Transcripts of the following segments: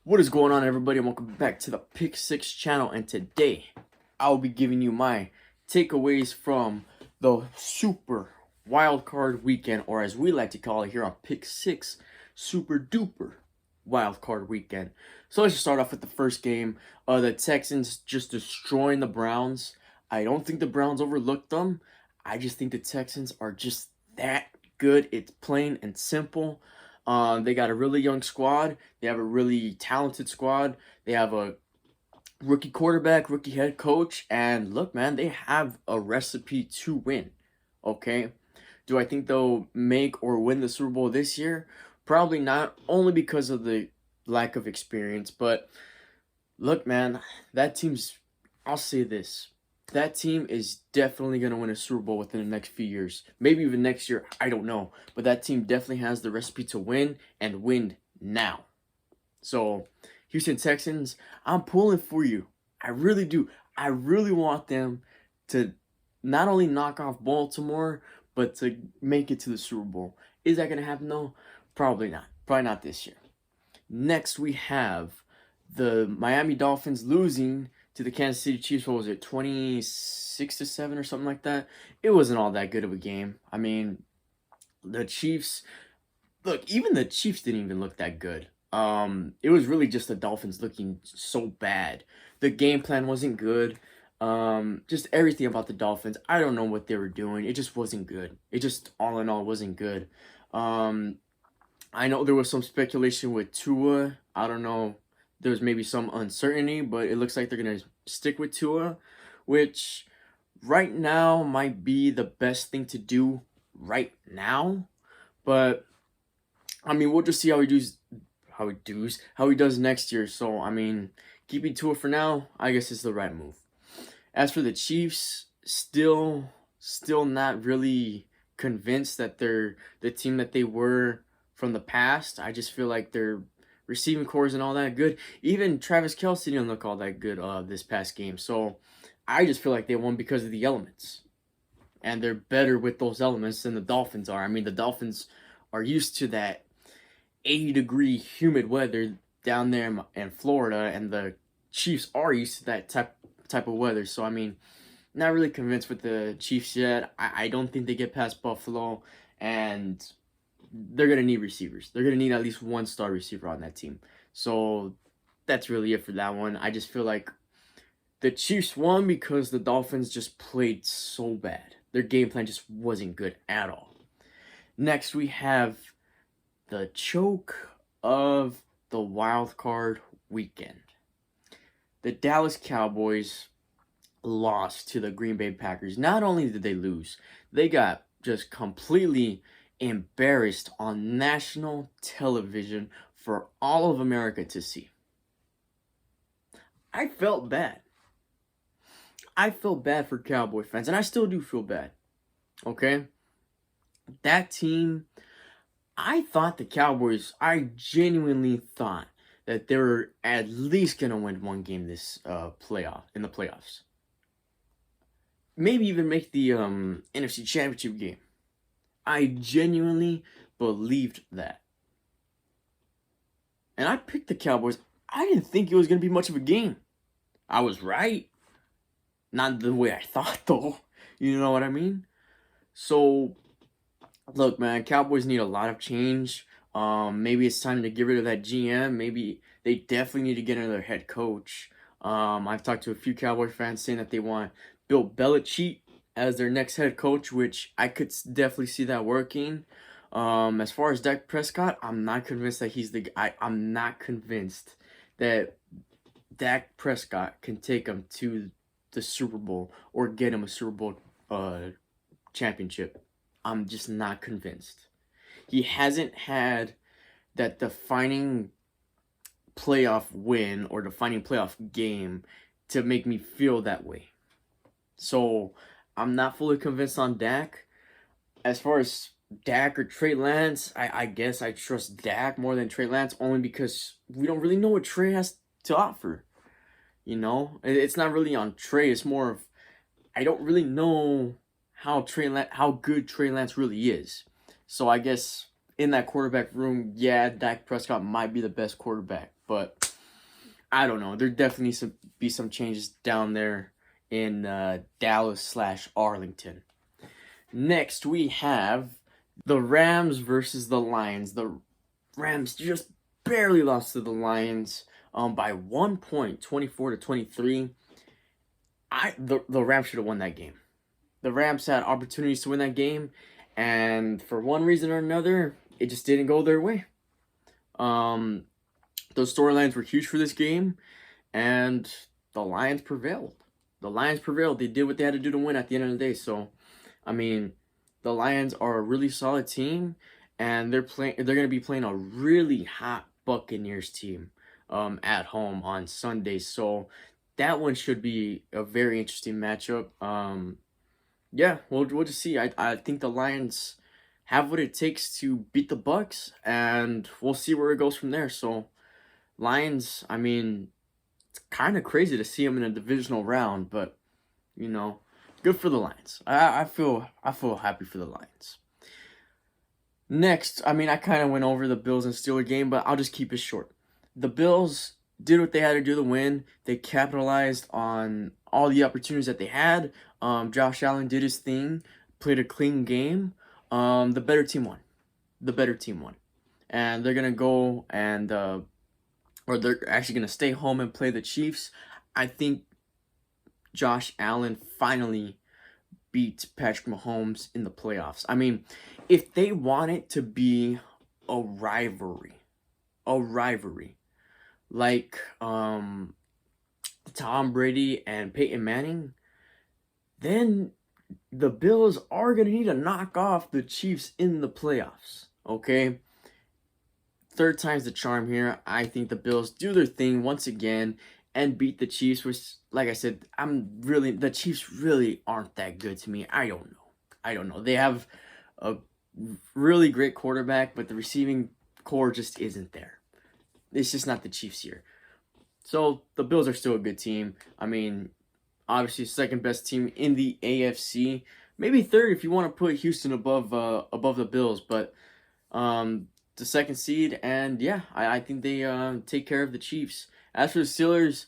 What is going on, everybody, and welcome back to the Pick Six channel. And today I'll be giving you my takeaways from the Super Wild Card Weekend, or as we like to call it here on Pick Six, Super Duper Wild Card Weekend. So let's just start off with the first game. The Texans just destroying the Browns. I don't think the Browns overlooked them. I just think the Texans are just that good. It's plain and simple. They got a really young squad. They have a really talented squad. They have a rookie quarterback, rookie head coach, and look, man, they have a recipe to win. Okay, do I think they'll make or win the Super Bowl this year? Probably not, only because of the lack of experience. But look, man, that team's. I'll say this. That team is definitely going to win a Super Bowl within the next few years. Maybe even next year. I don't know. But that team definitely has the recipe to win and win now. So, Houston Texans, I'm pulling for you. I really do. I really want them to not only knock off Baltimore, but to make it to the Super Bowl. Is that going to happen, though? Probably not. Probably not this year. Next, we have the Miami Dolphins losing to the Kansas City Chiefs. What was it, 26-7 or something like that? It wasn't all that good of a game. I mean, the Chiefs, look, even the Chiefs didn't even look that good. It was really just the Dolphins looking so bad. The game plan wasn't good. Just everything about the Dolphins, I don't know what they were doing. It just wasn't good. It just, all in all, wasn't good. I know there was some speculation with Tua. I don't know. There's maybe some uncertainty, but it looks like they're going to stick with Tua, which right now might be the best thing to do right now. But I mean, we'll just see how he does next year. So, I mean, keeping Tua for now, I guess is the right move. As for the Chiefs, still not really convinced that they're the team that they were from the past. I just feel like their receiving core isn't all that good. Even Travis Kelce didn't look all that good this past game. So I just feel like they won because of the elements. And they're better with those elements than the Dolphins are. I mean, the Dolphins are used to that 80-degree humid weather down there in Florida, and the Chiefs are used to that type of weather. So, I mean, not really convinced with the Chiefs yet. I don't think they get past Buffalo, and they're going to need receivers. They're going to need at least one star receiver on that team. So that's really it for that one. I just feel like the Chiefs won because the Dolphins just played so bad. Their game plan just wasn't good at all. Next, we have the choke of the wild card weekend. The Dallas Cowboys lost to the Green Bay Packers. Not only did they lose, they got just completely embarrassed on national television for all of America to see. I felt bad. I felt bad for Cowboy fans, and I still do feel bad. Okay? That team, I thought the Cowboys, I genuinely thought that they were at least going to win one game this in the playoffs. Maybe even make the NFC Championship game. I genuinely believed that. And I picked the Cowboys. I didn't think it was going to be much of a game. I was right. Not the way I thought, though. You know what I mean? So, look, man, Cowboys need a lot of change. Maybe it's time to get rid of that GM. Maybe they definitely need to get another head coach. I've talked to a few Cowboy fans saying that they want Bill Belichick as their next head coach, which I could definitely see that working. As far as Dak Prescott, I'm not convinced that he's the guy. I'm not convinced that Dak Prescott can take him to the Super Bowl or get him a Super Bowl championship. I'm just not convinced. He hasn't had that defining playoff win or defining playoff game to make me feel that way. So I'm not fully convinced on Dak. As far as Dak or Trey Lance, I guess I trust Dak more than Trey Lance, only because we don't really know what Trey has to offer. You know, it's not really on Trey. It's more of I don't really know how good Trey Lance really is. So I guess in that quarterback room, yeah, Dak Prescott might be the best quarterback, but I don't know. There definitely needs to be some changes down there in Dallas/Arlington. Next, we have the Rams versus the Lions. The Rams just barely lost to the Lions by 1 point, 24-23. The Rams should have won that game. The Rams had opportunities to win that game, and for one reason or another, it just didn't go their way. Those storylines were huge for this game, and the Lions prevailed. The Lions prevailed. They did what they had to do to win at the end of the day. So, I mean, the Lions are a really solid team, and they're going to be playing a really hot Buccaneers team at home on Sunday. So that one should be a very interesting matchup. Yeah, we'll just see. I think the Lions have what it takes to beat the Bucks, and we'll see where it goes from there. So Lions, I mean, it's kind of crazy to see them in a divisional round, but you know, good for the Lions. I feel happy for the Lions. Next, I mean, I kind of went over the Bills and Steelers game, but I'll just keep it short. The Bills did what they had to do to win. They capitalized on all the opportunities that they had. Josh Allen did his thing, played a clean game. The better team won. The better team won. And they're going to go and, or they're actually going to stay home and play the Chiefs. I think Josh Allen finally beat Patrick Mahomes in the playoffs. I mean, if they want it to be a rivalry, like Tom Brady and Peyton Manning, then the Bills are going to need to knock off the Chiefs in the playoffs, okay? Third time's the charm here. I think the Bills do their thing once again and beat the Chiefs, which, like I said, the Chiefs really aren't that good to me. I don't know. They have a really great quarterback, but the receiving core just isn't there. It's just not the Chiefs here. So the Bills are still a good team. I mean, obviously second best team in the AFC. Maybe third if you want to put Houston above the Bills, but the second seed, and yeah, I think they take care of the Chiefs. As for the Steelers,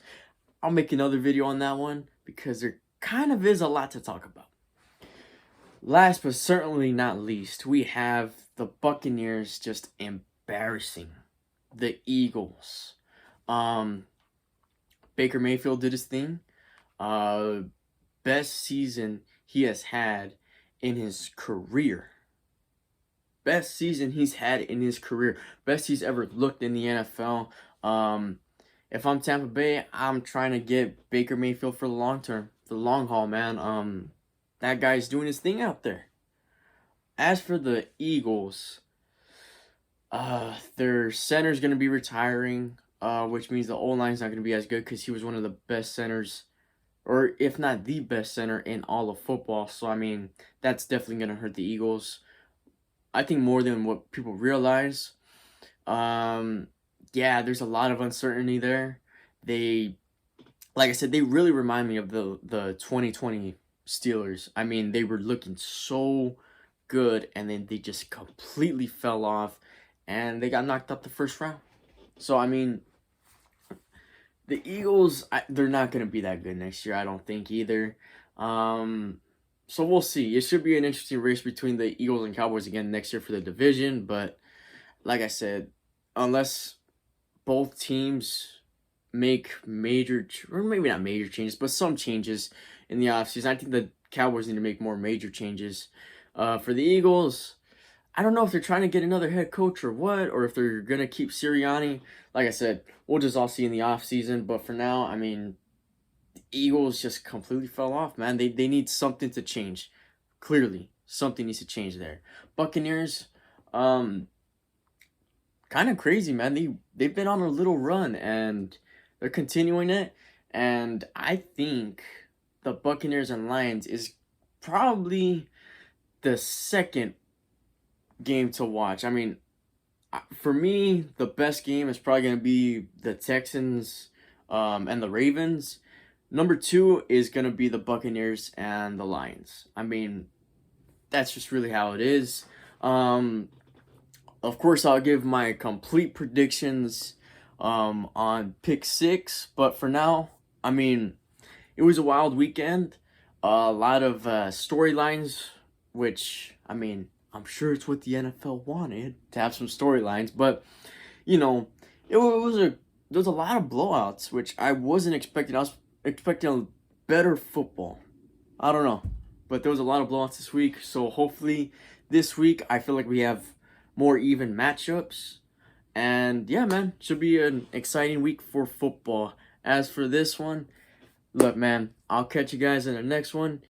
I'll make another video on that one because there kind of is a lot to talk about. Last but certainly not least, we have the Buccaneers just embarrassing the Eagles. Baker Mayfield did his thing. Best season he has had in his career. Best season he's had in his career. Best he's ever looked in the NFL. If I'm Tampa Bay, I'm trying to get Baker Mayfield for the long term, the long haul, man. That guy's doing his thing out there. As for the Eagles, their center's going to be retiring, which means the O-line's not going to be as good because he was one of the best centers, or if not the best center in all of football. So, I mean, that's definitely going to hurt the Eagles. I think more than what people realize. Yeah, there's a lot of uncertainty there. Like I said, they really remind me of the 2020 Steelers. I mean, they were looking so good, and then they just completely fell off, and they got knocked out the first round. So, I mean, the Eagles, they're not going to be that good next year, I don't think, either. So we'll see. It should be an interesting race between the Eagles and Cowboys again next year for the division. But like I said, unless both teams make or maybe not major changes, but some changes in the offseason, I think the Cowboys need to make more major changes. For the Eagles, I don't know if they're trying to get another head coach or what, or if they're going to keep Sirianni. Like I said, we'll just all see in the offseason. But for now, I mean, Eagles just completely fell off, man. They need something to change. Clearly, something needs to change there. Buccaneers, kind of crazy, man. They've been on a little run, and they're continuing it. And I think the Buccaneers and Lions is probably the second game to watch. I mean, for me, the best game is probably going to be the Texans and the Ravens. Number 2 is going to be the Buccaneers and the Lions. I mean, that's just really how it is. Of course, I'll give my complete predictions on Pick 6. But for now, I mean, it was a wild weekend. A lot of storylines, which, I mean, I'm sure it's what the NFL wanted, to have some storylines. But, you know, there was a lot of blowouts, which I wasn't expecting. I was expecting a better football. I don't know. But there was a lot of blowouts this week. So hopefully this week, I feel like we have more even matchups. And yeah, man, should be an exciting week for football. As for this one, look, man, I'll catch you guys in the next one.